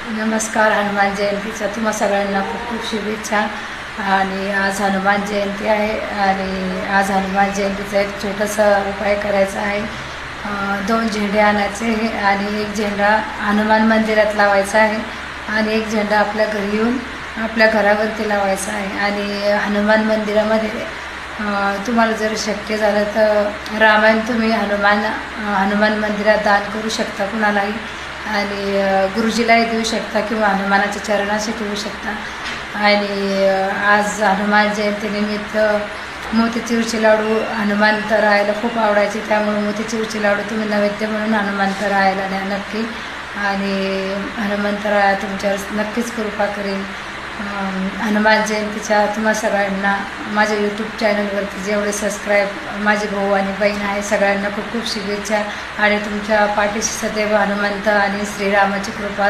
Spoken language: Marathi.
नमस्कार. हनुमान जयंतीच्या तुम्हा सगळ्यांना खूप खूप शुभेच्छा. आणि आज हनुमान जयंती आहे आणि आज हनुमान जयंतीचा एक छोटासा उपाय करायचा आहे. 2 झेंडे आणायचे आणि एक झेंडा हनुमान मंदिरात लावायचा आहे आणि एक झेंडा आपल्या घरी येऊन आपल्या घरावरती लावायचा आहे. आणि हनुमान मंदिरामध्ये तुम्हाला जर शक्य झालं तर रामायण तुम्ही हनुमान मंदिरात दान करू शकता कुणालाही, आणि गुरुजीलाही देऊ शकता किंवा हनुमानाच्या चरणाशी ठेवू शकता. आणि आज हनुमान जयंतीनिमित्त मोतीचूरचे लाडू हनुमान तरायला खूप आवडायचे, त्यामुळे मोतीचूरचे लाडू तुम्ही नैवेद्य म्हणून हनुमान तरायला न्या नक्की. आणि हनुमंतराया तुमच्यावर नक्कीच कृपा करेल. हनुमान जयंतीच्या तुम्हा सगळ्यांना माझ्या यूट्यूब चॅनलवरती जेवढे सबस्क्राईब माझे भाऊ आणि बहीण आहे सगळ्यांना खूप खूप शुभेच्छा. आणि तुमच्या पाठीशी सदैव हनुमंत आणि श्रीरामाची कृपा